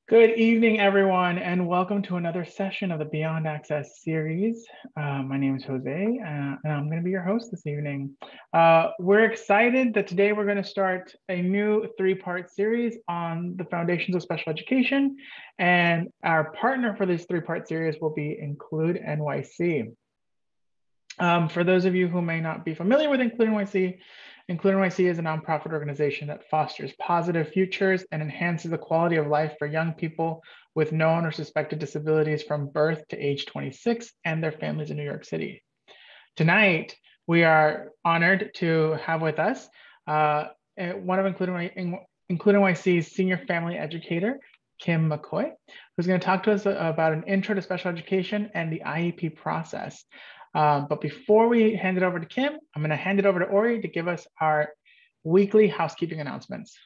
Good evening, everyone, and welcome to another session of the Beyond Access series. My name is Jose, and I'm going to be your host this evening. We're excited that today we're going to start a new three-part series on the foundations of special education, and our partner for this three-part series will be IncludeNYC. For those of you who may not be familiar with IncludeNYC, IncludeNYC is a nonprofit organization that fosters positive futures and enhances the quality of life for young people with known or suspected disabilities from birth to age 26 and their families in New York City. Tonight, we are honored to have with us one of IncludeNYC's senior family educator, Kim McCoy, who's going to talk to us about an intro to special education and the IEP process. But before we hand it over to Kim, I'm going to hand it over to Ori to give us our weekly housekeeping announcements.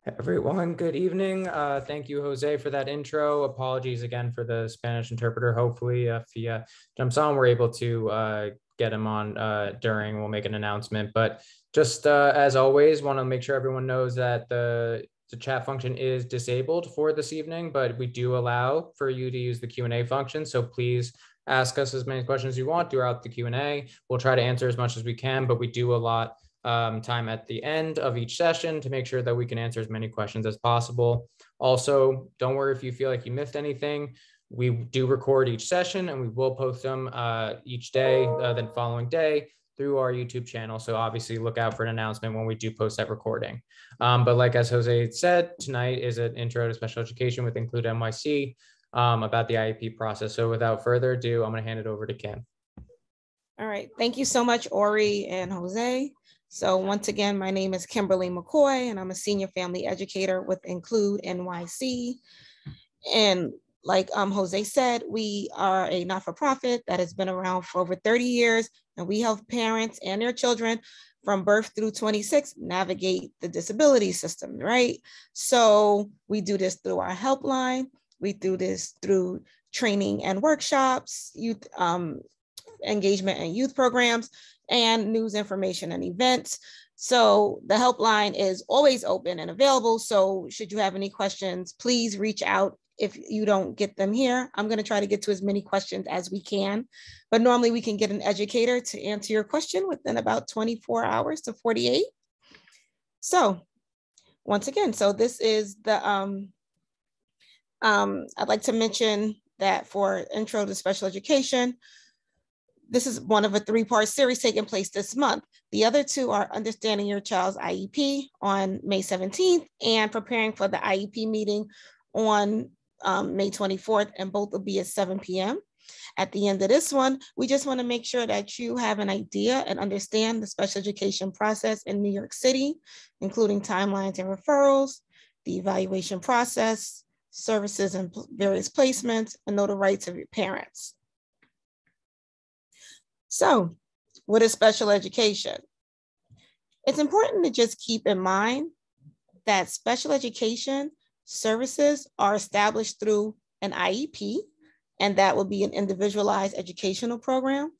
Hey everyone, good evening. Thank you, Jose, for that intro. Apologies again for the Spanish interpreter. Hopefully, if he jumps on, we're able to get him on during. We'll make an announcement. But just as always, want to make sure everyone knows that the chat function is disabled for this evening, but we do allow for you to use the Q&A function. So please ask us as many questions as you want throughout the Q&A. We'll try to answer as much as we can, but we do allot time at the end of each session to make sure that we can answer as many questions as possible. Also, don't worry if you feel like you missed anything. We do record each session and we will post them each day, then following day through our YouTube channel. So obviously look out for an announcement when we do post that recording. But like as Jose said, tonight is an intro to special education with IncludeNYC about the IEP process. So without further ado, I'm going to hand it over to Kim. All right. Thank you so much, Ori and Jose. So once again, my name is Kimberly McCoy, and I'm a senior family educator with IncludeNYC. And like Jose said, we are a not-for-profit that has been around for over 30 years, and we help parents and their children from birth through 26 navigate the disability system, right? So we do this through our helpline. We do this through training and workshops, youth engagement and youth programs, and news information and events. So the helpline is always open and available. So should you have any questions, please reach out. If you don't get them here, I'm going to try to get to as many questions as we can. But normally we can get an educator to answer your question within about 24 hours to 48. So once again, so this is the, I'd like to mention that for Intro to Special Education, this is one of a three-part series taking place this month. The other two are Understanding Your Child's IEP on May 17th and Preparing for the IEP meeting on May 24th, and both will be at 7 p.m. At the end of this one, we just want to make sure that you have an idea and understand the special education process in New York City, including timelines and referrals, the evaluation process, services and various placements, and know the rights of your parents. So, what is special education? It's important to just keep in mind that special education services are established through an IEP, and that will be an individualized educational program.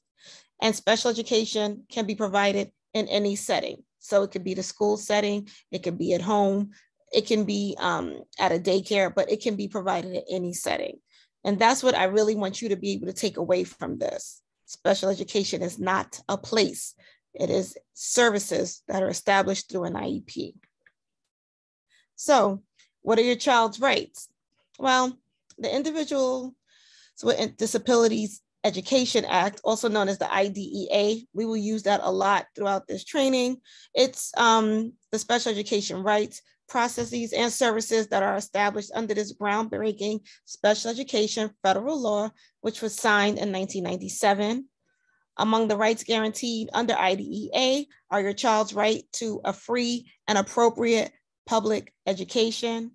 And special education can be provided in any setting. So it could be the school setting, it could be at home, it can be at a daycare, but it can be provided at any setting. And that's what I really want you to be able to take away from this. Special education is not a place. It is services that are established through an IEP. So what are your child's rights? Well, the Individuals with Disabilities Education Act, also known as the IDEA, we will use that a lot throughout this training. It's the special education rights, processes, and services that are established under this groundbreaking special education federal law, which was signed in 1997. Among the rights guaranteed under IDEA are your child's right to a free and appropriate public education.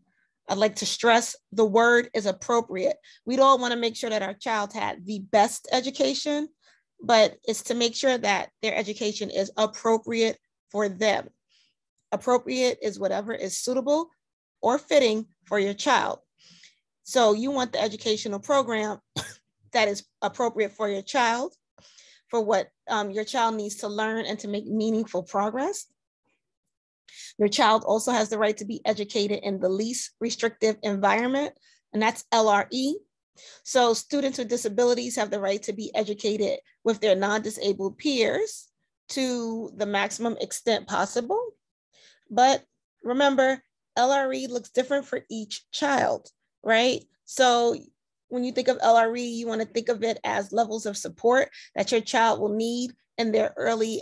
I'd like to stress the word is appropriate. We'd all want to make sure that our child had the best education, but it's to make sure that their education is appropriate for them. Appropriate is whatever is suitable or fitting for your child. So you want the educational program that is appropriate for your child, for what your child needs to learn and to make meaningful progress. Your child also has the right to be educated in the least restrictive environment, and that's LRE. So students with disabilities have the right to be educated with their non-disabled peers to the maximum extent possible. But remember, LRE looks different for each child, right? So when you think of LRE, you want to think of it as levels of support that your child will need in their early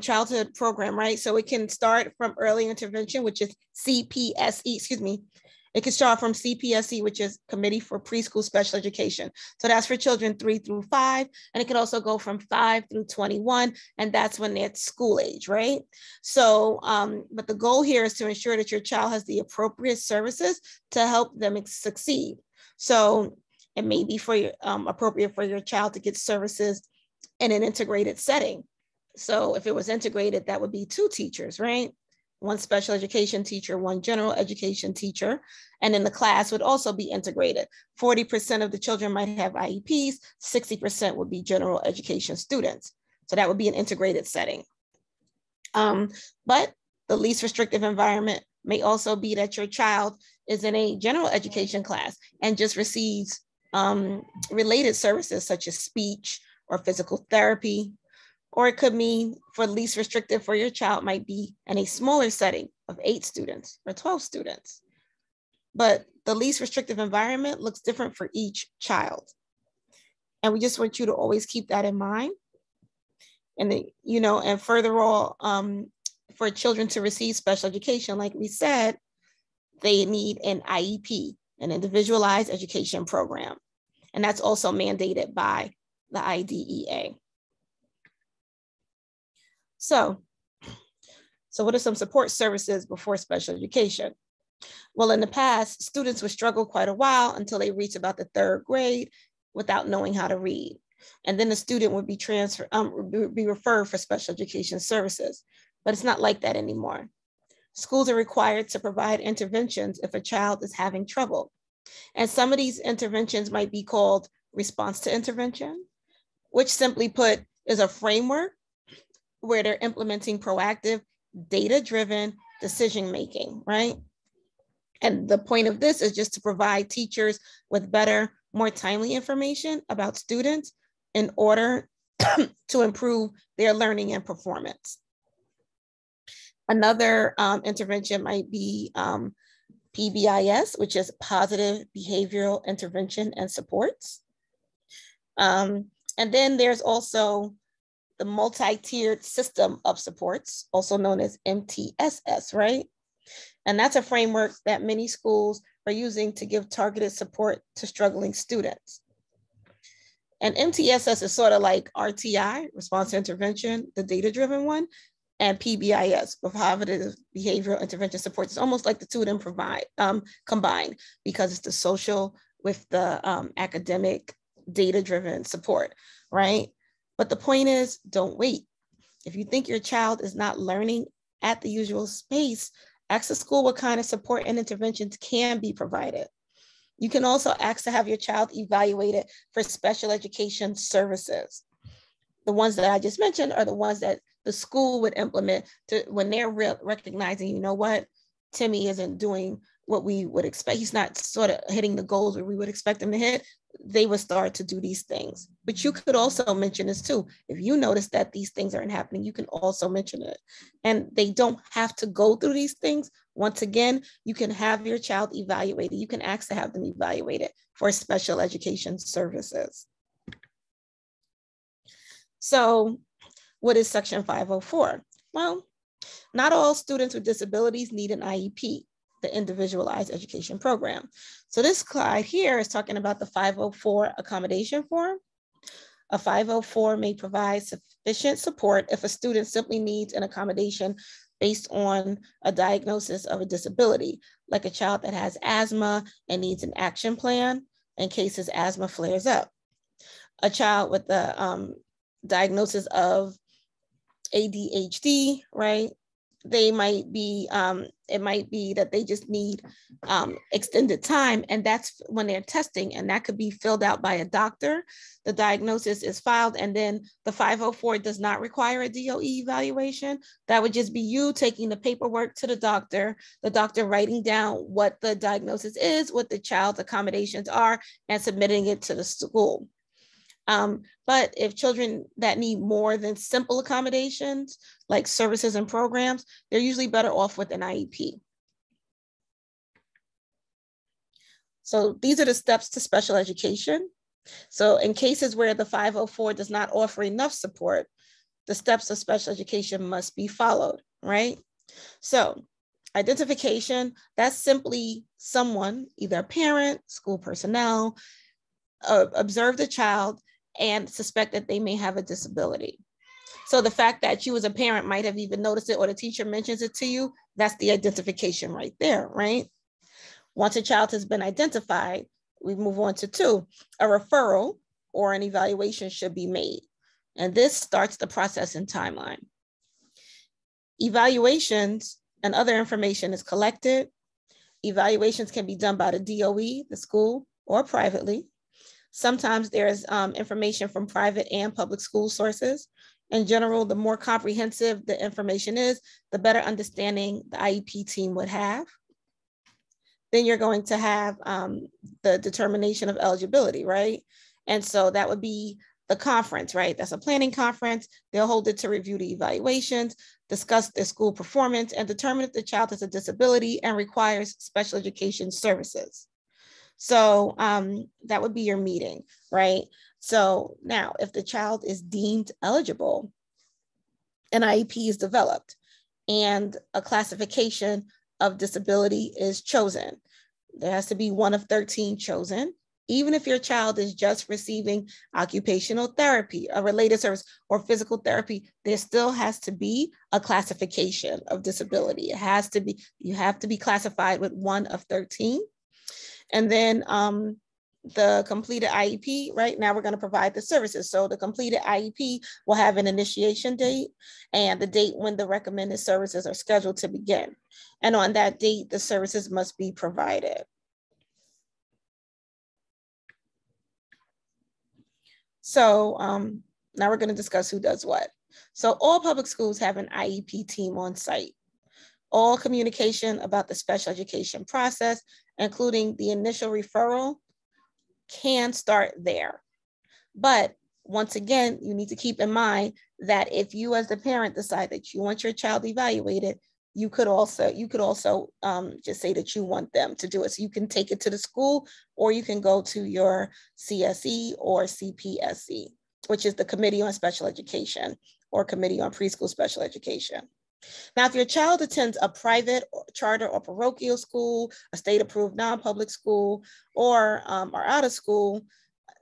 childhood program, right? So it can start from early intervention, which is CPSE, It can start from CPSE, which is Committee for Preschool Special Education. So that's for children 3 through 5. And it can also go from 5 through 21. And that's when they're at school age, right? So, but the goal here is to ensure that your child has the appropriate services to help them succeed. So it may be appropriate for your child to get services in an integrated setting. So if it was integrated, that would be 2 teachers, right? 1 special education teacher, 1 general education teacher, and then the class would also be integrated. 40% of the children might have IEPs, 60% would be general education students. So that would be an integrated setting. But the least restrictive environment may also be that your child is in a general education class and just receives related services such as speech or physical therapy. Or it could mean for least restrictive for your child might be in a smaller setting of 8 students or 12 students. But the least restrictive environment looks different for each child. And we just want you to always keep that in mind. And, and furthermore, for children to receive special education, like we said, they need an IEP, an individualized education program. And that's also mandated by the IDEA. So what are some support services before special education? Well, in the past, students would struggle quite a while until they reach about the 3rd grade without knowing how to read. And then the student would be referred for special education services, but it's not like that anymore. Schools are required to provide interventions if a child is having trouble. And some of these interventions might be called response to intervention, which simply put is a framework where they're implementing proactive, data-driven decision-making, right? And the point of this is just to provide teachers with better, more timely information about students in order to improve their learning and performance. Another intervention might be PBIS, which is Positive Behavioral Intervention and Supports. And then there's also the multi-tiered system of supports, also known as MTSS, right? And that's a framework that many schools are using to give targeted support to struggling students. And MTSS is sort of like RTI, response to intervention, the data-driven one, and PBIS, positive behavioral intervention supports. It's almost like the 2 of them combined because it's the social with the academic data-driven support, right? But the point is, don't wait. If you think your child is not learning at the usual space, ask the school what kind of support and interventions can be provided. You can also ask to have your child evaluated for special education services. The ones that I just mentioned are the ones that the school would implement when they're recognizing, you know what, Timmy isn't doing what we would expect. He's not sort of hitting the goals where we would expect him to hit. They would start to do these things. But you could also mention this too. If you notice that these things aren't happening, you can also mention it. And they don't have to go through these things. Once again, you can have your child evaluated. You can ask to have them evaluated for special education services. So what is Section 504? Well, not all students with disabilities need an IEP, the Individualized Education Program. So this slide here is talking about the 504 accommodation form. A 504 may provide sufficient support if a student simply needs an accommodation based on a diagnosis of a disability, like a child that has asthma and needs an action plan in case his asthma flares up. A child with the diagnosis of ADHD, right? they might be, it might be that they just need extended time, and that's when they're testing, and that could be filled out by a doctor. The diagnosis is filed, and then the 504 does not require a DOE evaluation. That would just be you taking the paperwork to the doctor writing down what the diagnosis is, what the child's accommodations are, and submitting it to the school. But if children that need more than simple accommodations, like services and programs, they're usually better off with an IEP. So these are the steps to special education. So in cases where the 504 does not offer enough support, the steps of special education must be followed, right? So identification, that's simply someone, either a parent, school personnel, observe the child and suspect that they may have a disability. So the fact that you as a parent might have even noticed it or the teacher mentions it to you, that's the identification right there, right? Once a child has been identified, we move on to 2, a referral or an evaluation should be made. And this starts the process and timeline. Evaluations and other information is collected. Evaluations can be done by the DOE, the school, or privately. Sometimes there's information from private and public school sources. In general, the more comprehensive the information is, the better understanding the IEP team would have. Then you're going to have the determination of eligibility, right? And so that would be the conference, right? That's a planning conference. They'll hold it to review the evaluations, discuss their school performance, and determine if the child has a disability and requires special education services. So that would be your meeting, right? So now if the child is deemed eligible, an IEP is developed and a classification of disability is chosen. There has to be one of 13 chosen. Even if your child is just receiving occupational therapy, a related service, or physical therapy, there still has to be a classification of disability. It has to be, you have to be classified with one of 13. And then the completed IEP, right now we're going to provide the services. So the completed IEP will have an initiation date and the date when the recommended services are scheduled to begin. And on that date, the services must be provided. So now we're going to discuss who does what. So all public schools have an IEP team on site. All communication about the special education process, including the initial referral, can start there. But once again, you need to keep in mind that if you as the parent decide that you want your child evaluated, you could also just say that you want them to do it. So you can take it to the school, or you can go to your CSE or CPSE, which is the Committee on Special Education or Committee on Preschool Special Education. Now, if your child attends a private, charter, or parochial school, a state-approved non-public school, or are out of school,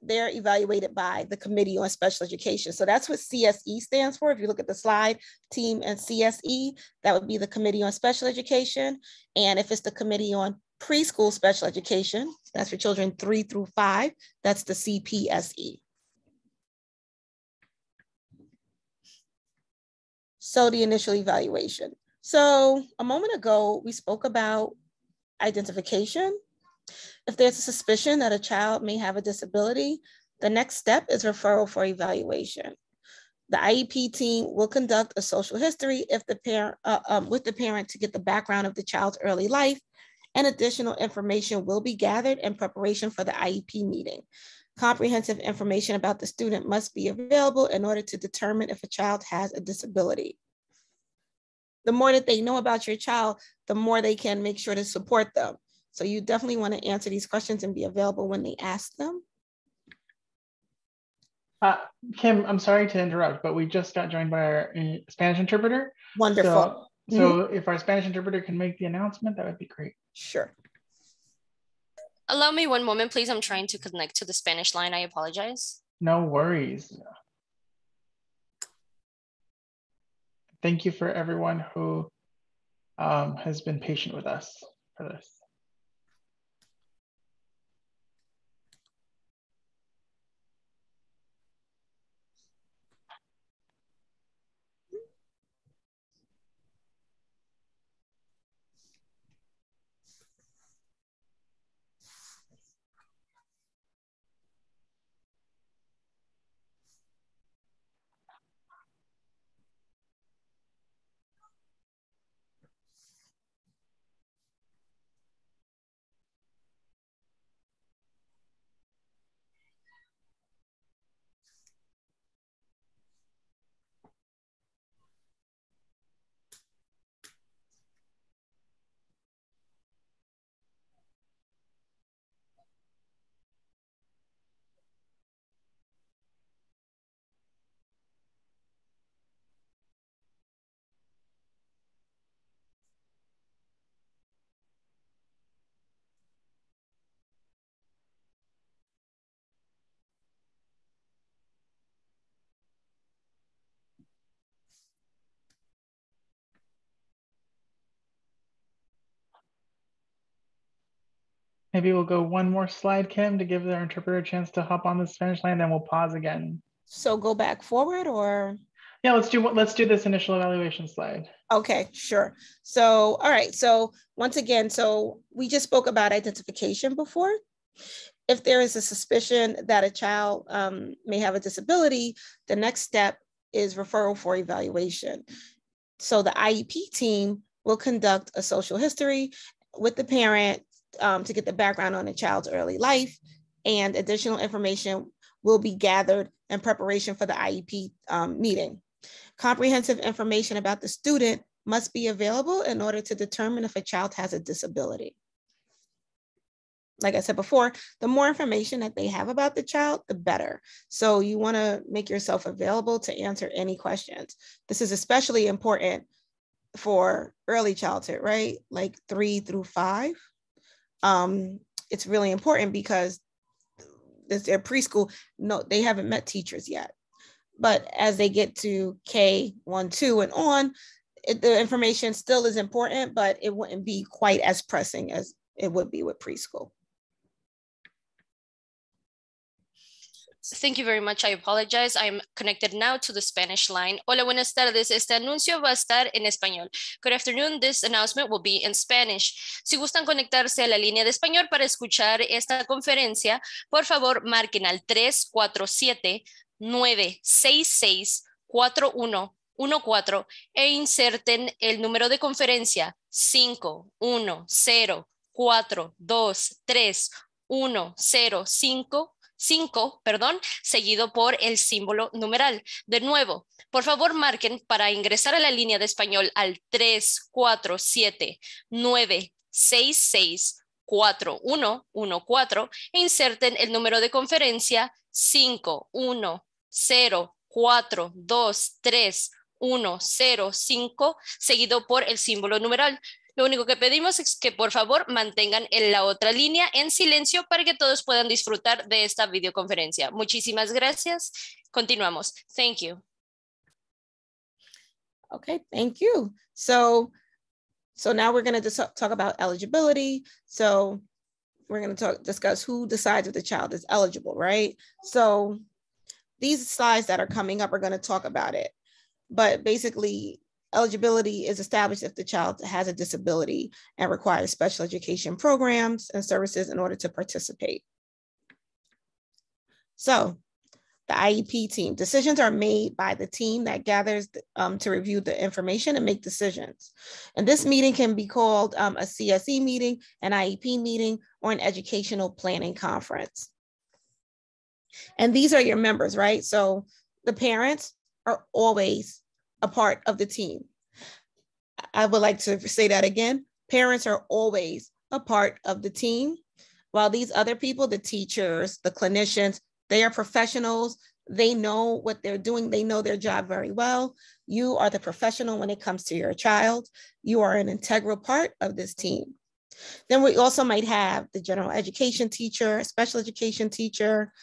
they're evaluated by the Committee on Special Education. So that's what CSE stands for. If you look at the slide, team and CSE, that would be the Committee on Special Education. And if it's the Committee on Preschool Special Education, that's for children 3 through 5, that's the CPSE. So the initial evaluation. So a moment ago, we spoke about identification. If there's a suspicion that a child may have a disability, the next step is referral for evaluation. The IEP team will conduct a social history if the parent, with the parent to get the background of the child's early life, and additional information will be gathered in preparation for the IEP meeting. Comprehensive information about the student must be available in order to determine if a child has a disability. The more that they know about your child, the more they can make sure to support them. So you definitely want to answer these questions and be available when they ask them. Kim, I'm sorry to interrupt, but we just got joined by our Spanish interpreter. Wonderful. So if our Spanish interpreter can make the announcement, that would be great. Sure. Allow me one moment, please. I'm trying to connect to the Spanish line. I apologize. No worries. Thank you for everyone who has been patient with us for this. Maybe we'll go one more slide, Kim, to give our interpreter a chance to hop on the Spanish line, then we'll pause again. So go back forward or? Yeah, let's do this initial evaluation slide. Okay, sure. So, all right. So once again, so we just spoke about identification before. If there is a suspicion that a child may have a disability, the next step is referral for evaluation. So the IEP team will conduct a social history with the parent to get the background on the child's early life, and additional information will be gathered in preparation for the IEP meeting. Comprehensive information about the student must be available in order to determine if a child has a disability. Like I said before, the more information that they have about the child, the better. So you want to make yourself available to answer any questions. This is especially important for early childhood, right? Like 3 through 5. It's really important because they're preschool. No, they haven't met teachers yet. But as they get to K1, 2 and on, the information still is important, but it wouldn't be quite as pressing as it would be with preschool. Thank you very much. I apologize. I'm connected now to the Spanish line. Hola, buenas tardes. Este anuncio va a estar en español. Good afternoon. This announcement will be in Spanish. Si gustan conectarse a la línea de español para escuchar esta conferencia, por favor, marquen al 347-966-4114 e inserten el número de conferencia 510423105. 5, seguido por el símbolo numeral. De nuevo, por favor marquen para ingresar a la línea de español al 347-966-4114 e inserten el número de conferencia 510423105 seguido por el símbolo numeral. Lo único que pedimos es que por favor mantengan en la otra línea en silencio para que todos puedan disfrutar de esta videoconferencia. Muchísimas gracias. Continuamos. Thank you. Okay, thank you. So now we're going to talk about eligibility. So we're going to discuss who decides if the child is eligible, right? So these slides that are coming up are going to talk about it. But basically, eligibility is established if the child has a disability and requires special education programs and services in order to participate. So the IEP team, decisions are made by the team that gathers to review the information and make decisions. And this meeting can be called a CSE meeting, an IEP meeting, or an educational planning conference. And these are your members, right? So the parents are always a part of the team. I would like to say that again. Parents are always a part of the team, while these other people, the teachers, the clinicians, they are professionals. They know what they're doing. They know their job very well. You are the professional when it comes to your child. You are an integral part of this team. Then we also might have the general education teacher, special education teacher,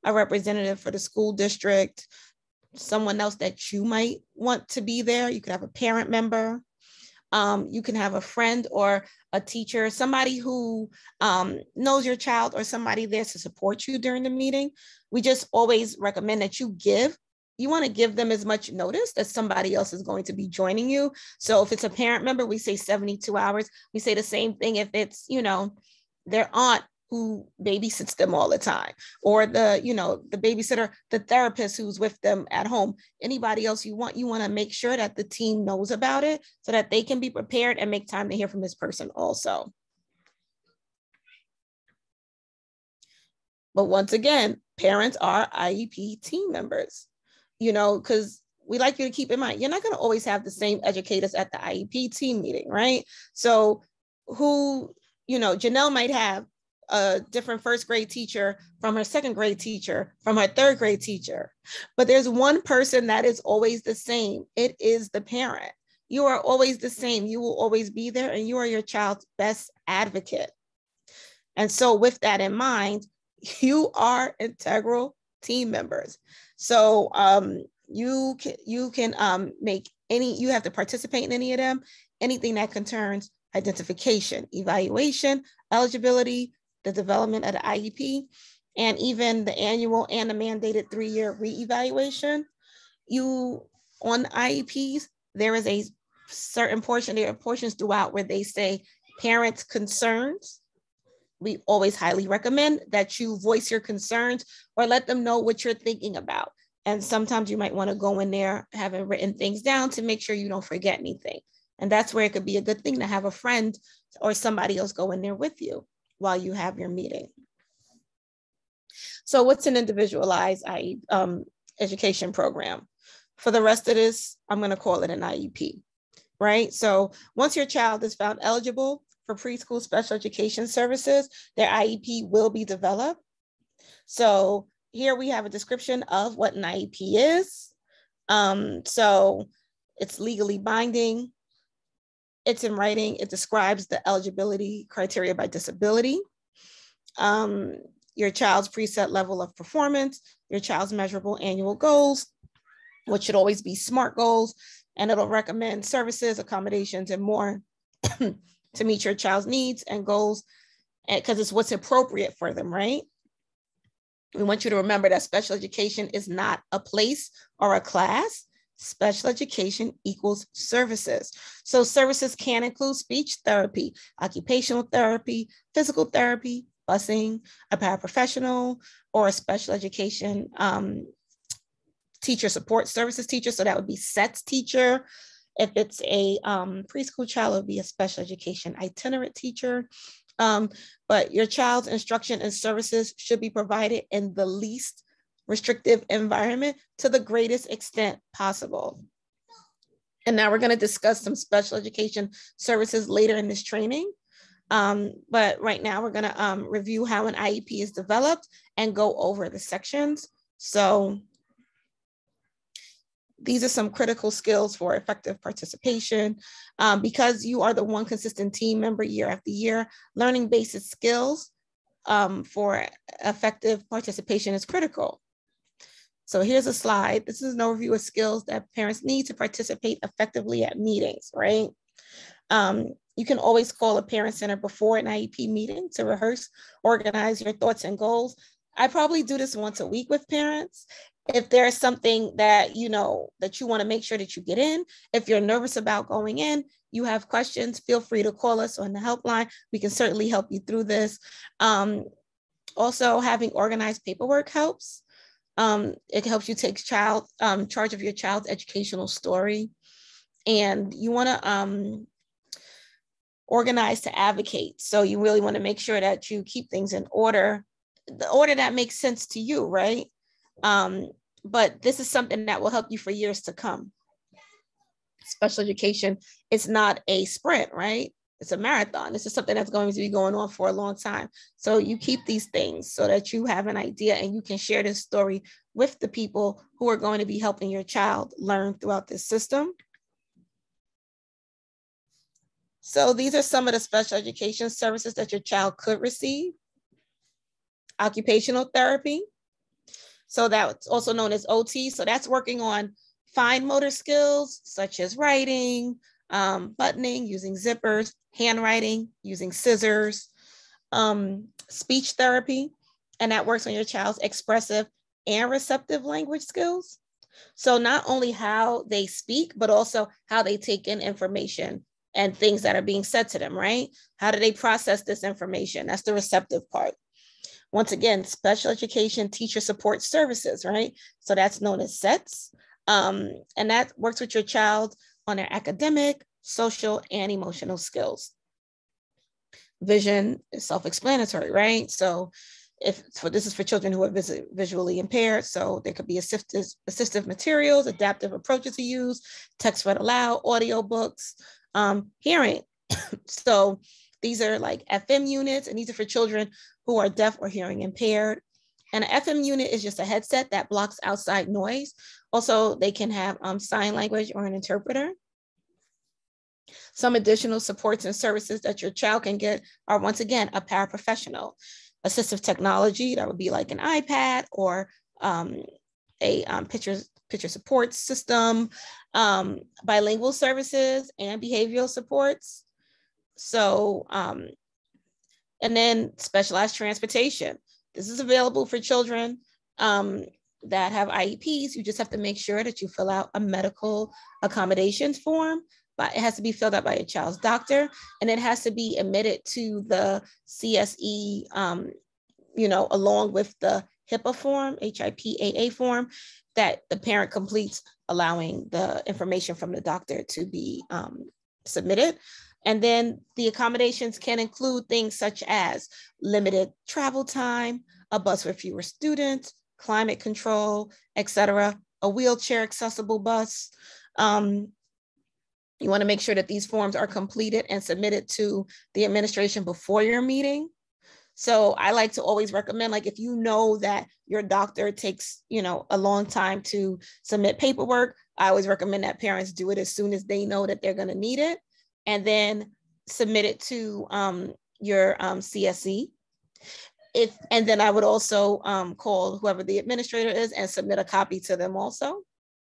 a representative for the school district, someone else that you might want to be there. You could have a parent member. You can have a friend or a teacher, somebody who knows your child or somebody there to support you during the meeting. We just always recommend that you want to give them as much notice that somebody else is going to be joining you. So if it's a parent member, we say 72 hours. We say the same thing if it's, their aunt who babysits them all the time, or the babysitter, the therapist who's with them at home, anybody else you want to make sure that the team knows about it so that they can be prepared and make time to hear from this person also. But once again, parents are IEP team members, because we like you to keep in mind, you're not going to always have the same educators at the IEP team meeting, right? So Janelle might have a different first grade teacher from her second grade teacher, from her third grade teacher. But there's one person that is always the same. It is the parent. You are always the same. You will always be there, and you are your child's best advocate. And so with that in mind, you are integral team members. So you can make you have to participate in any of them, anything that concerns identification, evaluation, eligibility, the development of the IEP, and even the annual and the mandated 3-year reevaluation. On IEPs, there is a certain portion, there are portions throughout where they say parents' concerns. We always highly recommend that you voice your concerns or let them know what you're thinking about. And sometimes you might want to go in there having written things down to make sure you don't forget anything. And that's where it could be a good thing to have a friend or somebody else go in there with you while you have your meeting. So what's an individualized education program? For the rest of this, I'm going to call it an IEP, right? So once your child is found eligible for preschool special education services, their IEP will be developed. So here we have a description of what an IEP is. So it's legally binding. It's in writing. It describes the eligibility criteria by disability, your child's preset level of performance, your child's measurable annual goals, which should always be SMART goals, and it'll recommend services, accommodations, and more to meet your child's needs and goals, because it's what's appropriate for them, right? We want you to remember that special education is not a place or a class. Special education equals services. So services can include speech therapy, occupational therapy, physical therapy, busing, a paraprofessional, or a special education teacher support services teacher. So that would be SETS teacher. If it's a preschool child, it would be a special education itinerant teacher. But your child's instruction and services should be provided in the least restrictive environment to the greatest extent possible. And now we're going to discuss some special education services later in this training. But right now we're going to review how an IEP is developed and go over the sections. So these are some critical skills for effective participation. Because you are the one consistent team member year after year, learning basic skills for effective participation is critical. So here's a slide. This is an overview of skills that parents need to participate effectively at meetings, right? You can always call a parent center before an IEP meeting to rehearse, organize your thoughts and goals. I probably do this once a week with parents. If there's something that you know that you want to make sure that you get in, if you're nervous about going in, you have questions, feel free to call us on the helpline. We can certainly help you through this. Also, having organized paperwork helps. It helps you take charge of your child's educational story. And you want to organize to advocate. So you really want to make sure that you keep things in order, the order that makes sense to you, right? But this is something that will help you for years to come. Special education is not a sprint, right? It's a marathon. This is something that's going to be going on for a long time. So you keep these things so that you have an idea and you can share this story with the people who are going to be helping your child learn throughout this system. So these are some of the special education services that your child could receive. Occupational therapy. So that's also known as OT. So that's working on fine motor skills such as writing, buttoning, using zippers, handwriting, using scissors, speech therapy, and that works on your child's expressive and receptive language skills. So not only how they speak, but also how they take in information and things that are being said to them, right? How do they process this information? That's the receptive part. Once again, special education teacher support services, right? So that's known as SETS. And that works with your child on their academic, social, and emotional skills. Vision is self-explanatory, right? So this is for children who are visually impaired. So there could be assistive materials, adaptive approaches to use, text read aloud, audio books, hearing. So these are like FM units, and these are for children who are deaf or hearing impaired. And an FM unit is just a headset that blocks outside noise. Also, they can have sign language or an interpreter. Some additional supports and services that your child can get are, once again, a paraprofessional. Assistive technology, that would be like an iPad or a picture support system, bilingual services and behavioral supports. So And then specialized transportation. This is available for children that have IEPs. You just have to make sure that you fill out a medical accommodations form, but it has to be filled out by your child's doctor, and it has to be admitted to the CSE, along with the HIPAA form, HIPAA form, that the parent completes, allowing the information from the doctor to be submitted. And then the accommodations can include things such as limited travel time, a bus with fewer students, climate control, etc., a wheelchair accessible bus. You want to make sure that these forms are completed and submitted to the administration before your meeting. So I like to always recommend, like, if you know that your doctor takes, a long time to submit paperwork, I always recommend that parents do it as soon as they know that they're going to need it, and then submit it to your CSE. And then I would also call whoever the administrator is and submit a copy to them also,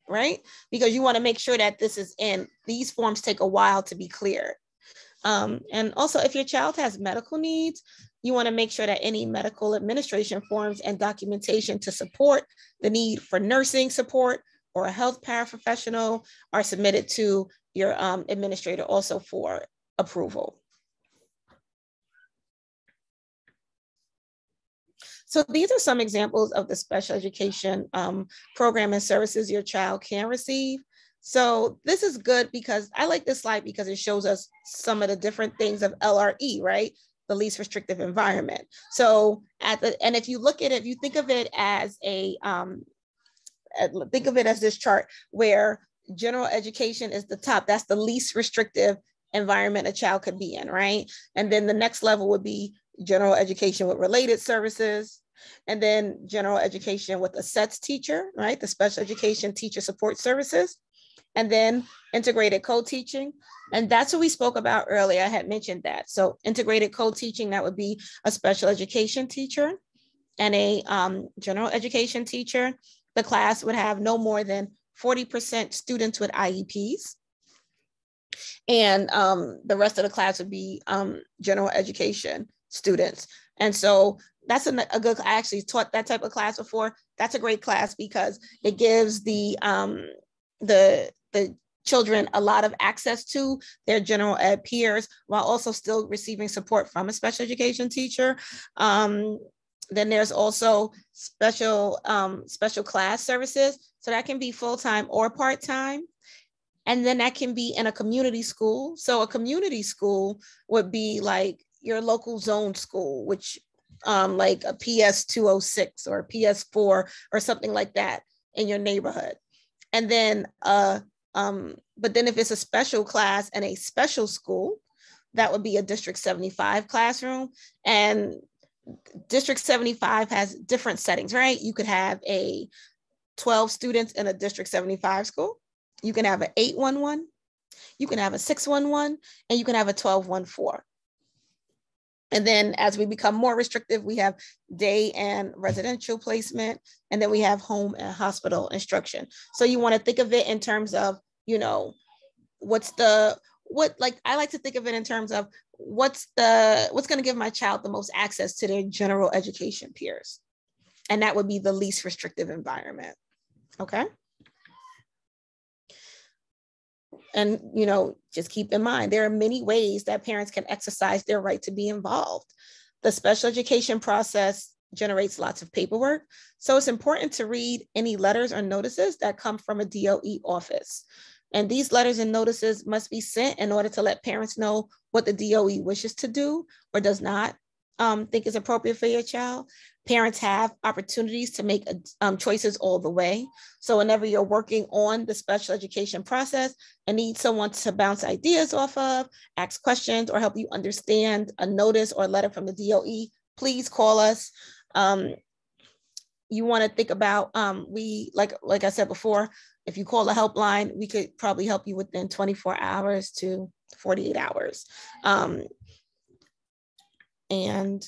right? Because you want to make sure that this is in. These forms take a while to be cleared. And also, if your child has medical needs, you want to make sure that any medical administration forms and documentation to support the need for nursing support or a health paraprofessional are submitted to your administrator also for approval. So these are some examples of the special education program and services your child can receive. So this is good because I like this slide because it shows us some of the different things of LRE, right? The least restrictive environment. So and if you look at it, if you think of it as think of it as this chart where general education is the top, that's the least restrictive environment a child could be in, right? And then the next level would be general education with related services, and then general education with a SETS teacher, right? The special education teacher support services, and then integrated co-teaching. And that's what we spoke about earlier. I had mentioned that. So integrated co-teaching, that would be a special education teacher and a general education teacher. The class would have no more than 40% students with IEPs. And the rest of the class would be general education students. And so that's a good, I actually taught that type of class before. That's a great class because it gives the children a lot of access to their general ed peers while also still receiving support from a special education teacher. Then there's also special class services. So that can be full-time or part-time. And then that can be in a community school. So a community school would be like your local zone school, which like a PS 206 or a PS 4 or something like that in your neighborhood. And then, but then if it's a special class and a special school, that would be a District 75 classroom. And District 75 has different settings, right? You could have a 12 students in a District 75 school. You can have an 811, you can have a 611, and you can have a 1214. And then as we become more restrictive, we have day and residential placement, and then we have home and hospital instruction. So you want to think of it in terms of, I like to think of it in terms of what's going to give my child the most access to their general education peers. And that would be the least restrictive environment. Okay. And, just keep in mind, there are many ways that parents can exercise their right to be involved. The special education process generates lots of paperwork. So it's important to read any letters or notices that come from a DOE office. And these letters and notices must be sent in order to let parents know what the DOE wishes to do or does not think is appropriate for your child. Parents have opportunities to make choices all the way. So whenever you're working on the special education process and need someone to bounce ideas off of, ask questions, or help you understand a notice or a letter from the DOE, please call us. You want to think about, like I said before, if you call the helpline, we could probably help you within 24 hours to 48 hours. And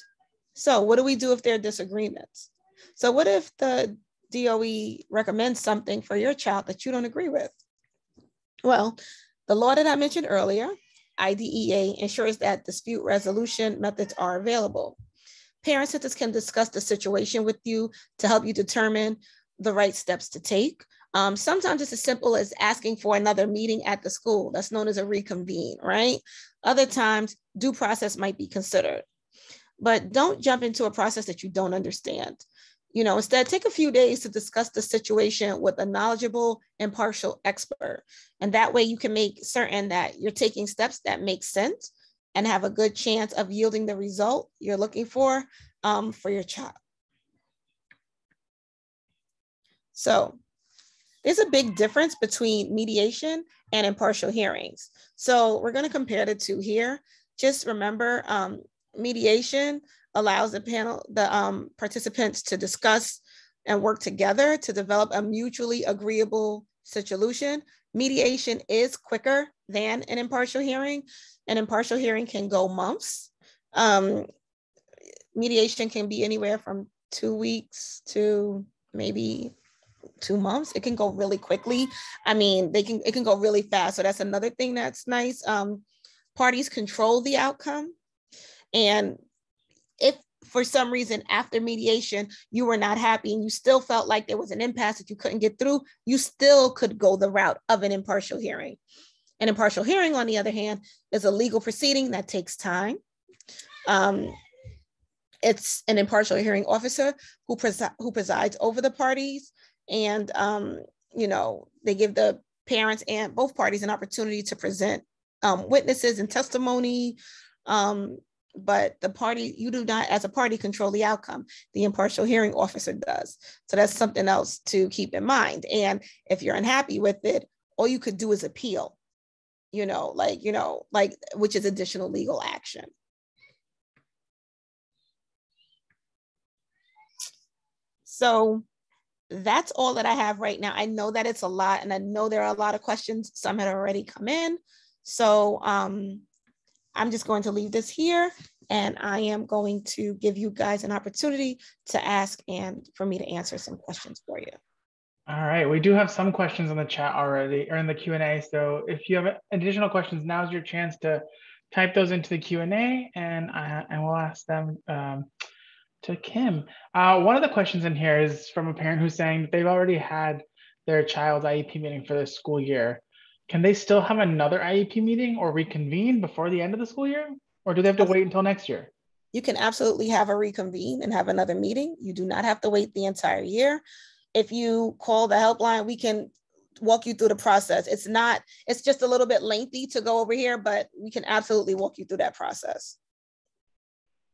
so what do we do if there are disagreements? So what if the DOE recommends something for your child that you don't agree with? Well, the law that I mentioned earlier IDEA ensures that dispute resolution methods are available. Parent centers can discuss the situation with you to help you determine the right steps to take. Sometimes it's as simple as asking for another meeting at the school. That's known as a reconvene, right? Other times, due process might be considered. But don't jump into a process that you don't understand. Instead, take a few days to discuss the situation with a knowledgeable, impartial expert. And that way you can make certain that you're taking steps that make sense and have a good chance of yielding the result you're looking for your child. So there's a big difference between mediation and impartial hearings. So we're going to compare the two here. Just remember, mediation allows the participants to discuss and work together to develop a mutually agreeable solution. Mediation is quicker than an impartial hearing. An impartial hearing can go months. Mediation can be anywhere from 2 weeks to maybe 2 months. It can go really quickly. I mean, it can go really fast. So that's another thing that's nice. Parties control the outcome. And if for some reason after mediation, you were not happy and you still felt like there was an impasse that you couldn't get through, you still could go the route of an impartial hearing. An impartial hearing, on the other hand, is a legal proceeding that takes time. It's an impartial hearing officer who presides over the parties, and they give the parents and both parties an opportunity to present witnesses and testimony. But the party, you do not, as a party, control the outcome. The impartial hearing officer does. So that's something else to keep in mind. And if you're unhappy with it, all you could do is appeal, which is additional legal action. So that's all that I have right now. I know that it's a lot, and I know there are a lot of questions. Some had already come in. So I'm just going to leave this here, and I am going to give you guys an opportunity to ask and for me to answer some questions for you. All right, we do have some questions in the chat already, or in the Q&A. So if you have additional questions, now's your chance to type those into the Q&A, and we'll ask them to Kim. One of the questions in here is from a parent who's saying that they've already had their child's IEP meeting for the school year. Can they still have another IEP meeting or reconvene before the end of the school year? Or do they have to wait until next year? You can absolutely have a reconvene and have another meeting. You do not have to wait the entire year. If you call the helpline, we can walk you through the process. It's just a little bit lengthy to go over here, but we can absolutely walk you through that process.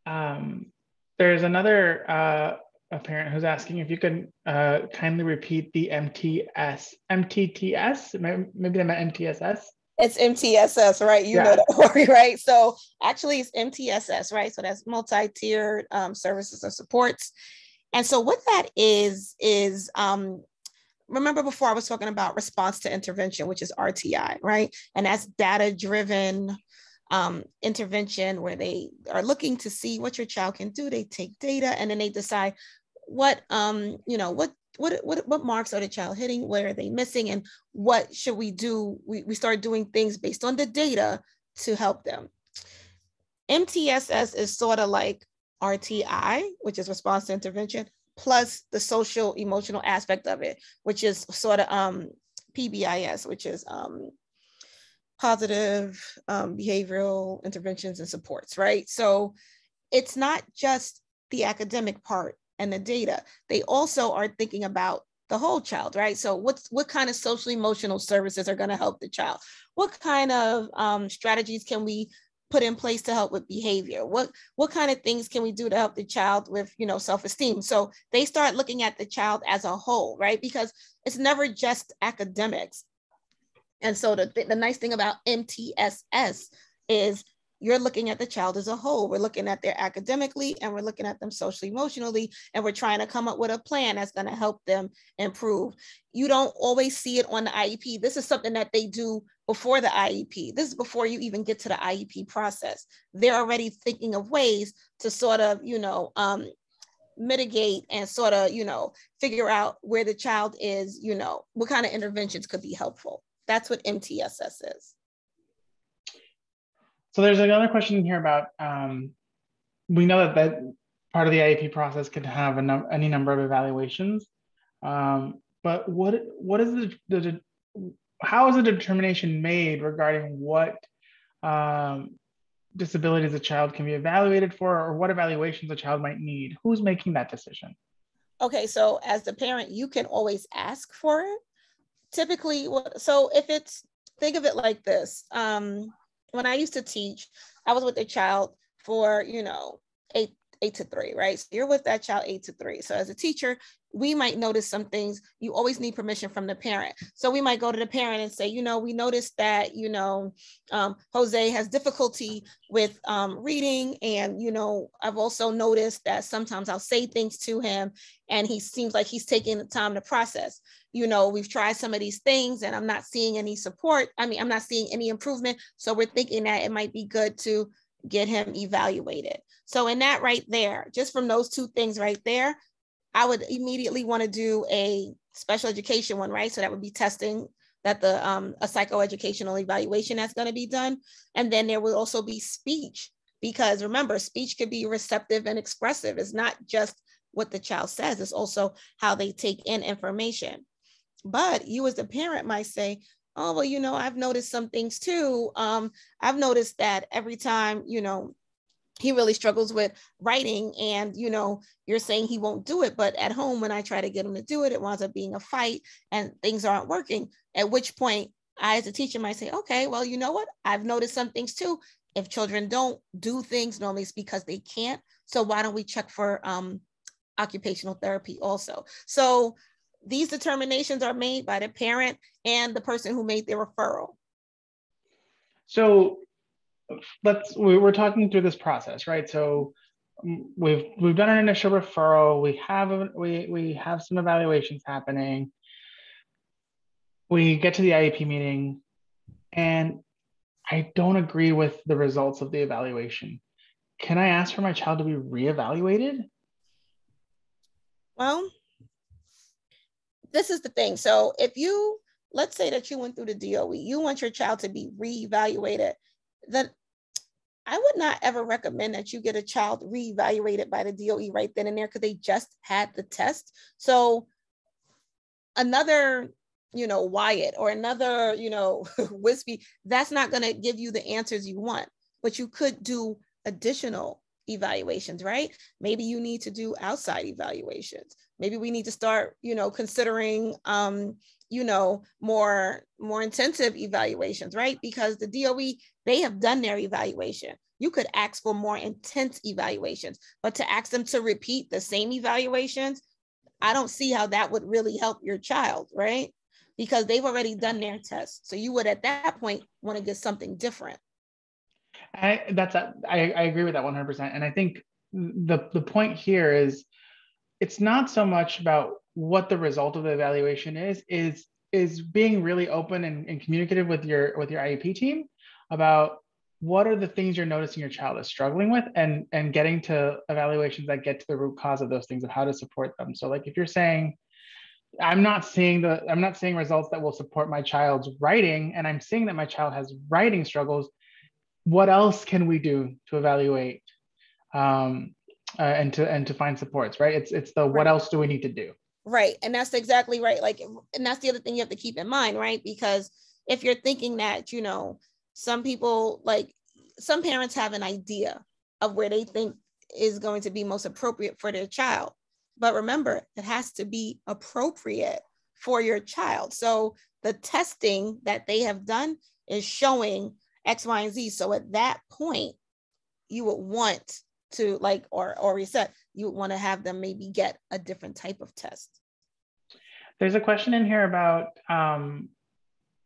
There's another a parent who's asking if you could kindly repeat the MTTS. Maybe they meant MTSS. It's MTSS, right? You know that, right? So actually it's MTSS, right? So that's multi-tiered services or supports. And so what that is remember before I was talking about response to intervention, which is RTI, right? And that's data-driven intervention where they are looking to see what your child can do. They take data and then they decide what marks are the child hitting, where are they missing, and what should we do? We start doing things based on the data to help them. MTSS is sort of like RTI, which is response to intervention, plus the social emotional aspect of it, which is sort of PBIS, which is positive behavioral interventions and supports, right? So it's not just the academic part and the data. They also are thinking about the whole child, right? So what kind of social emotional services are going to help the child? What kind of strategies can we put in place to help with behavior? What kind of things can we do to help the child with, self-esteem? So they start looking at the child as a whole, right? Because it's never just academics. And so the nice thing about MTSS is you're looking at the child as a whole. We're looking at their academically and we're looking at them socially, emotionally, and we're trying to come up with a plan that's going to help them improve. You don't always see it on the IEP. This is something that they do before the IEP. This is before you even get to the IEP process. They're already thinking of ways to sort of, mitigate and sort of, figure out where the child is, what kind of interventions could be helpful. That's what MTSS is. So there's another question here about, we know that part of the IEP process can have any number of evaluations, but what is how is the determination made regarding what disabilities a child can be evaluated for, or what evaluations a child might need? Who's making that decision? Okay, so as the parent, you can always ask for it. Typically, so if it's, think of it like this. When I used to teach, I was with a child for, 8 to 3, right? So you're with that child 8 to 3. So as a teacher, we might notice some things. You always need permission from the parent. So we might go to the parent and say, we noticed that, Jose has difficulty with reading. And, I've also noticed that sometimes I'll say things to him and he seems like he's taking the time to process. We've tried some of these things and I'm not seeing any support. I'm not seeing any improvement. So we're thinking that it might be good to get him evaluated. So in that right there, just from those two things right there, I would immediately want to do a special education one, right? So that would be testing that a psychoeducational evaluation that's going to be done. And then there will also be speech, because remember, speech could be receptive and expressive. It's not just what the child says, it's also how they take in information. But you as the parent might say, oh, well, I've noticed some things too. I've noticed that every time, he really struggles with writing and, you're saying he won't do it, but at home, when I try to get him to do it, it winds up being a fight and things aren't working. At which point I, as a teacher, might say, okay, well, you know what? I've noticed some things too. If children don't do things, normally it's because they can't. So why don't we check for occupational therapy also? So these determinations are made by the parent and the person who made the referral. So we're talking through this process, right? So we've done an initial referral. We have some evaluations happening. We get to the IEP meeting, and I don't agree with the results of the evaluation. Can I ask for my child to be reevaluated? Well, this is the thing. So if let's say that you went through the DOE, you want your child to be reevaluated, then I would not ever recommend that you get a child reevaluated by the DOE right then and there, because they just had the test. So another, Wyatt or another, Wispy, that's not going to give you the answers you want, but you could do additional evaluations, right? Maybe you need to do outside evaluations. Maybe we need to start, considering, more intensive evaluations, right? Because the DOE, they have done their evaluation. You could ask for more intense evaluations, but to ask them to repeat the same evaluations, I don't see how that would really help your child, right? Because they've already done their test. So you would, at that point, want to get something different. I agree with that 100%. And I think the point here is, it's not so much about what the result of the evaluation is being really open and communicative with your IEP team about what are the things you're noticing your child is struggling with, and getting to evaluations that get to the root cause of those things and how to support them. So like if you're saying, I'm not seeing results that will support my child's writing, and I'm seeing that my child has writing struggles, what else can we do to evaluate and to find supports, right? It's the what else do we need to do? Right. And that's exactly right. And that's the other thing you have to keep in mind, right? Because if you're thinking that, some people, some parents have an idea of where they think is going to be most appropriate for their child. But remember, it has to be appropriate for your child. So the testing that they have done is showing X, Y, and Z. So at that point, you would want to or reset, you would want to have them maybe get a different type of test. There's a question in here about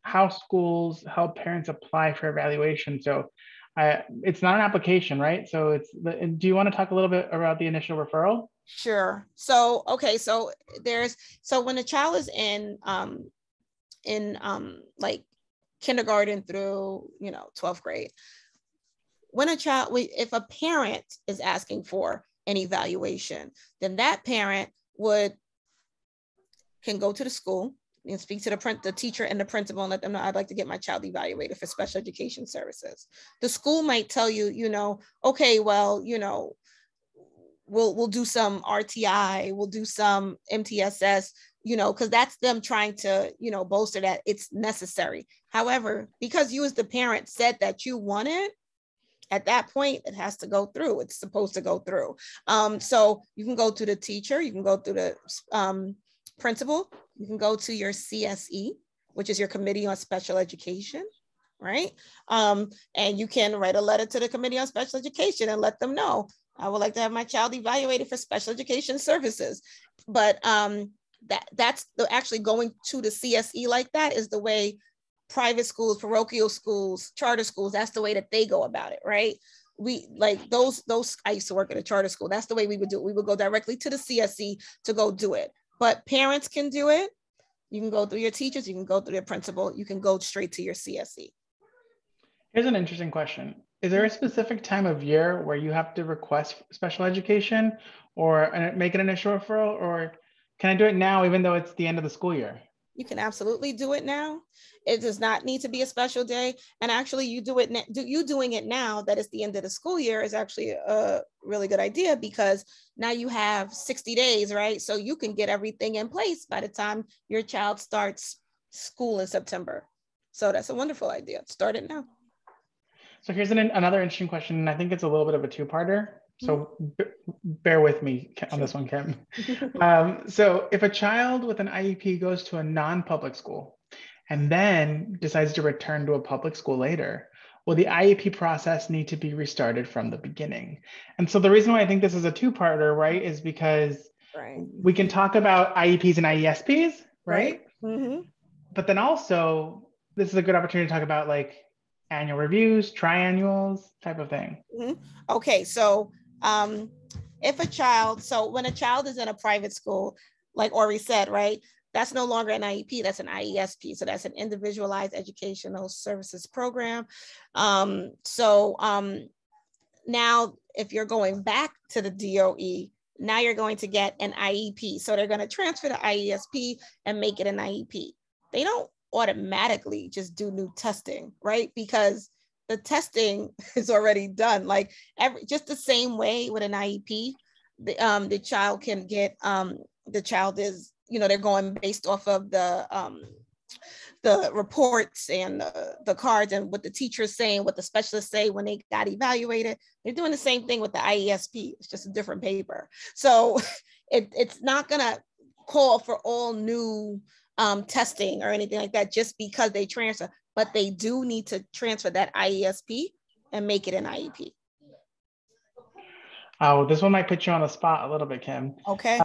how schools help parents apply for evaluation. So it's not an application, right? So do you want to talk a little bit about the initial referral? Sure. So, okay. So when a child is in kindergarten through, 12th grade, if a parent is asking for an evaluation, then that parent can go to the school, and speak to the teacher and the principal and let them know I'd like to get my child evaluated for special education services. The school might tell you, you know, okay, well, you know, we'll do some RTI, we'll do some MTSS, you know, because that's them trying to, you know, bolster that it's necessary. However, because you as the parent said that you want it, at that point, it has to go through. It's supposed to go through. So you can go to the teacher, you can go through the principal, you can go to your CSE, which is your Committee on Special Education, right? And you can write a letter to the Committee on Special Education and let them know, I would like to have my child evaluated for special education services. But that's actually going to the CSE like that is the way private schools, parochial schools, charter schools, that's the way that they go about it, right? We like those, I used to work at a charter school. That's the way we would do it. We would go directly to the CSE to go do it. But parents can do it. You can go through your teachers, you can go through your principal, you can go straight to your CSE. Here's an interesting question. Is there a specific time of year where you have to request special education or make an initial referral, or can I do it now even though it's the end of the school year? You can absolutely do it now. It does not need to be a special day. And actually you doing it now that it's the end of the school year is actually a really good idea, because now you have 60 days, right? So you can get everything in place by the time your child starts school in September. So that's a wonderful idea. Start it now. So here's another interesting question, and I think it's a little bit of a two-parter. So bear with me on this one, Kim. So if a child with an IEP goes to a non-public school and then decides to return to a public school later, will the IEP process need to be restarted from the beginning? And so the reason why I think this is a two-parter, right, is because we can talk about IEPs and IESPs, right? But then also, this is a good opportunity to talk about like annual reviews, triannuals, type of thing. Okay, so if a child, so when a child is in a private school, like Ori said, right, that's no longer an IEP, that's an IESP. So that's an individualized educational services program. Now if you're going back to the DOE, now you're going to get an IEP. So they're going to transfer the IESP and make it an IEP. They don't automatically just do new testing, right? Because the testing is already done. Like just the same way with an IEP, the child can get, the child is, you know, they're going based off of the reports and the cards and what the teacher's saying, what the specialists say when they got evaluated. They're doing the same thing with the IESP. It's just a different paper. So it's not gonna call for all new testing or anything like that just because they transfer, but they do need to transfer that IESP and make it an IEP. Oh, this one might put you on the spot a little bit, Kim. Okay.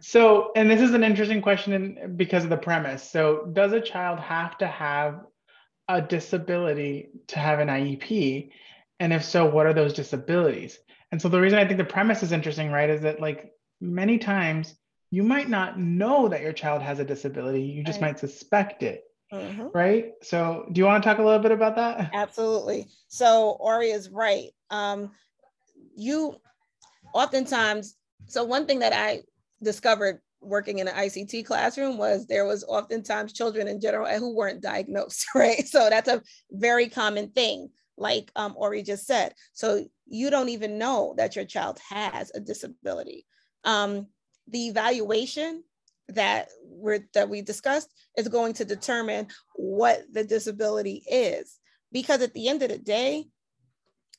So, and this is an interesting question because of the premise. So does a child have to have a disability to have an IEP? And if so, what are those disabilities? And so the reason I think the premise is interesting, right, is that like many times you might not know that your child has a disability. You just might suspect it, right? So do you want to talk a little bit about that? Absolutely. So Ori is right. You oftentimes, so one thing that I discovered working in an ICT classroom was there was oftentimes children in general who weren't diagnosed, right? So that's a very common thing, like Ori just said. So you don't even know that your child has a disability. The evaluation that we discussed is going to determine what the disability is, because at the end of the day,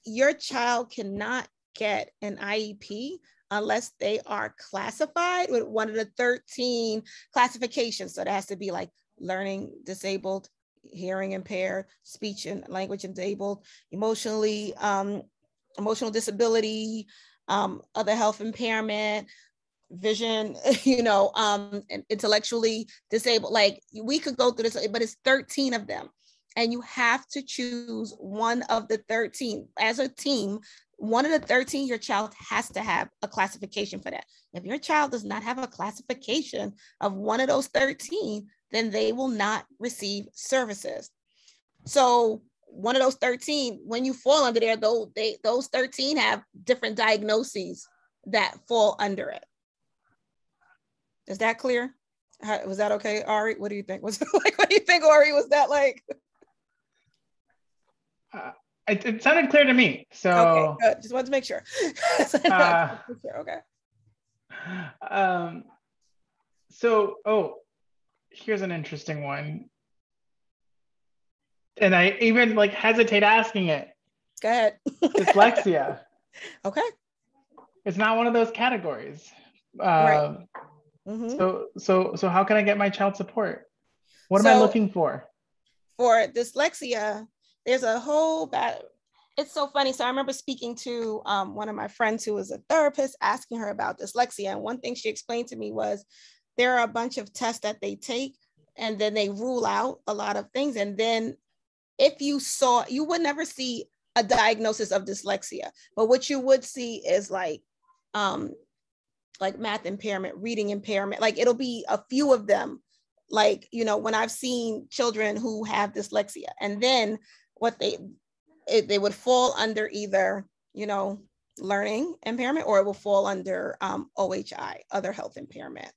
your child cannot get an IEP unless they are classified with one of the 13 classifications. So it has to be like learning disabled, hearing impaired, speech and language disabled, emotional disability, other health impairment, vision, and intellectually disabled. Like we could go through this, but it's 13 of them. And you have to choose one of the 13. As a team, one of the 13, your child has to have a classification for that. If your child does not have a classification of one of those 13, then they will not receive services. So one of those 13, when you fall under there, those 13 have different diagnoses that fall under it. Is that clear? Was that okay, Ari? What do you think? Was like, what do you think, Ari? Was that like? It sounded clear to me. So okay, good. Just wanted to make sure. Okay. So here's an interesting one, and I even like hesitate asking it. Go ahead. Dyslexia. Okay. It's not one of those categories. Right. So how can I get my child support? What am I looking for? For dyslexia, there's a whole it's so funny. So I remember speaking to one of my friends who was a therapist, asking her about dyslexia. And one thing she explained to me was there are a bunch of tests that they take and then they rule out a lot of things. And then if you would never see a diagnosis of dyslexia, but what you would see is like math impairment, reading impairment, like it'll be a few of them. Like, when I've seen children who have dyslexia, and then what they would fall under either, learning impairment, or it will fall under OHI, other health impairment.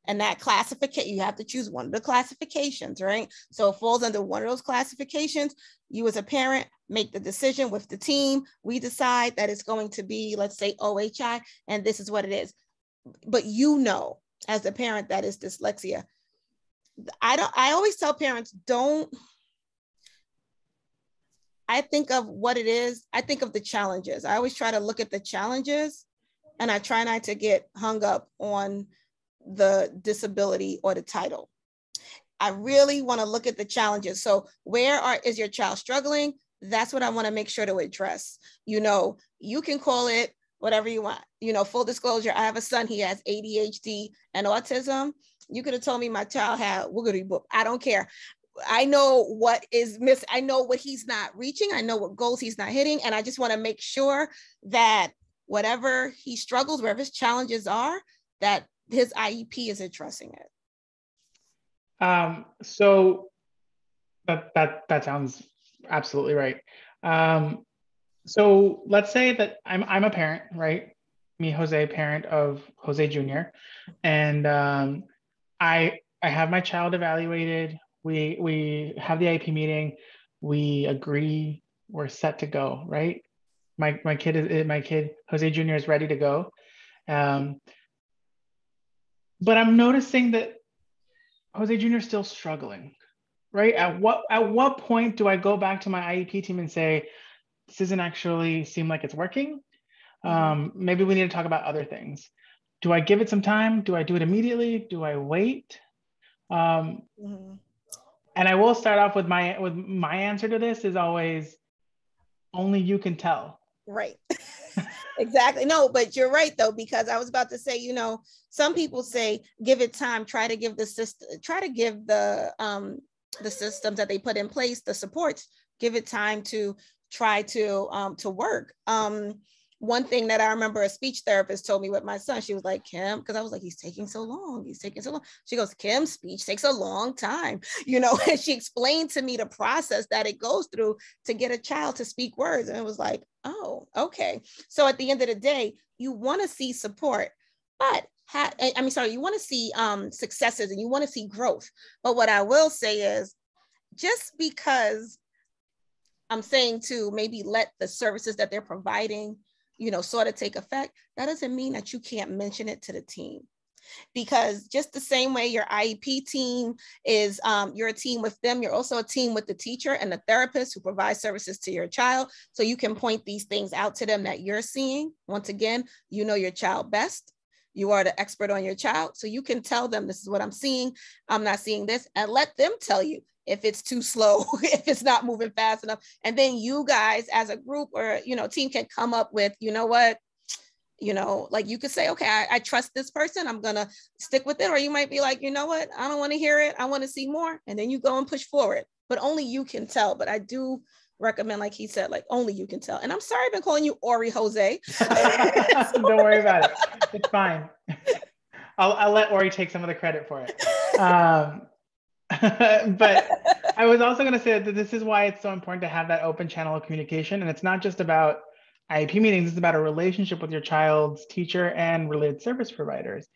And that classification, you have to choose one of the classifications, right? So it falls under one of those classifications. You as a parent make the decision with the team. We decide that it's going to be, let's say, OHI, and this is what it is. But as a parent, that is dyslexia. I always tell parents, I think of what it is. I think of the challenges. I always try to look at the challenges, and I try not to get hung up on the disability or the title. I really want to look at the challenges. So is your child struggling? That's what I want to make sure to address. You can call it whatever you want. Full disclosure, I have a son, he has ADHD and autism. You could have told me my child had woogity boop. I don't care. I know what is missing. I know what he's not reaching. I know what goals he's not hitting. And I just want to make sure that whatever he struggles, wherever his challenges are, that his IEP is addressing it. So that sounds absolutely right. So let's say that I'm a parent, right? Me, Jose, parent of Jose Jr. And I have my child evaluated. We have the IEP meeting. We agree. We're set to go, right? My kid Jose Jr. is ready to go. But I'm noticing that Jose Jr. is still struggling, right? At what point do I go back to my IEP team and say, this doesn't actually seem like it's working? Maybe we need to talk about other things. Do I give it some time? Do I do it immediately? Do I wait? And I will start off with my answer to this is always, only you can tell. Right. Exactly. No, but you're right though, because I was about to say, some people say, give it time, try to give the systems that they put in place, the supports, give it time to try to work. One thing that I remember a speech therapist told me with my son, she was like, Kim, because I was like, he's taking so long. She goes, Kim's speech takes a long time, and she explained to me the process that it goes through to get a child to speak words. And it was like, oh, okay. So at the end of the day, you want to see support, but you want to see successes and you want to see growth. But what I will say is, just because I'm saying to maybe let the services that they're providing, sort of take effect, that doesn't mean that you can't mention it to the team. Because just the same way your IEP team is, you're a team with them, you're also a team with the teacher and the therapist who provide services to your child. So you can point these things out to them that you're seeing. Once again, you know your child best. You are the expert on your child. So you can tell them, this is what I'm seeing. I'm not seeing this. And let them tell you if it's too slow, if it's not moving fast enough. And then you guys as a group or, team can come up with, like you could say, okay, I trust this person. I'm going to stick with it. Or you might be like, you know what? I don't want to hear it. I want to see more. And then you go and push forward, but only you can tell. But I do recommend, like he said, like only you can tell. And I'm sorry I've been calling you Ori Jose. Don't worry about it. It's fine. I'll let Ori take some of the credit for it. But I was also going to say that this is why it's so important to have that open channel of communication. And it's not just about IEP meetings is about a relationship with your child's teacher and related service providers.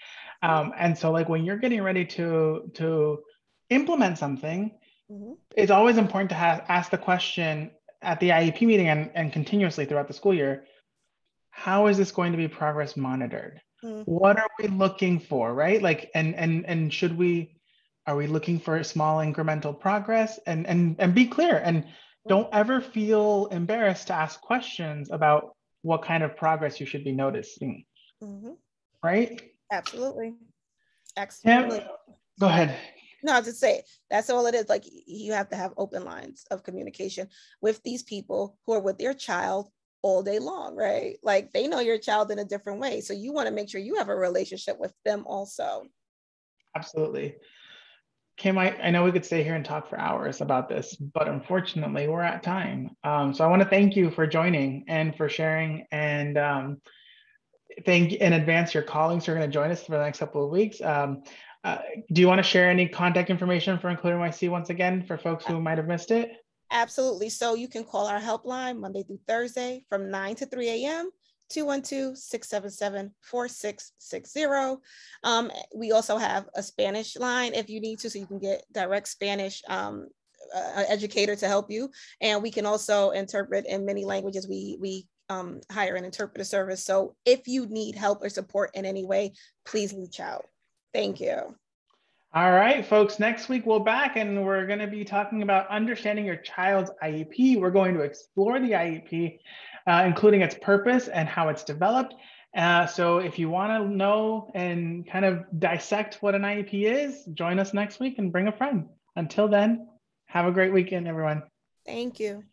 And so like when you're getting ready to implement something, it's always important to ask the question at the IEP meeting and continuously throughout the school year, how is this going to be progress monitored? What are we looking for, right? Like, and are we looking for small incremental progress? And be clear, and don't ever feel embarrassed to ask questions about what kind of progress you should be noticing, right? Absolutely. Yeah. Go ahead. No, I was just saying, that's all it is. Like, you have to have open lines of communication with these people who are with their child all day long, right? Like, they know your child in a different way. So you want to make sure you have a relationship with them also. Absolutely. Kim, I know we could stay here and talk for hours about this, but unfortunately we're at time. So I want to thank you for joining and for sharing, and thank in advance your colleagues who are going to join us for the next couple of weeks. Do you want to share any contact information for IncludeNYC once again for folks who might have missed it? Absolutely. So you can call our helpline Monday through Thursday from 9 to 3 a.m. 212-677-4660. We also have a Spanish line if you need to, so you can get direct Spanish educator to help you. And we can also interpret in many languages. We hire an interpreter service. So if you need help or support in any way, please reach out. Thank you. All right, folks, next week we'll back and we're going to be talking about understanding your child's IEP. We're going to explore the IEP, including its purpose and how it's developed. So if you want to know and kind of dissect what an IEP is, join us next week and bring a friend. Until then, have a great weekend, everyone. Thank you.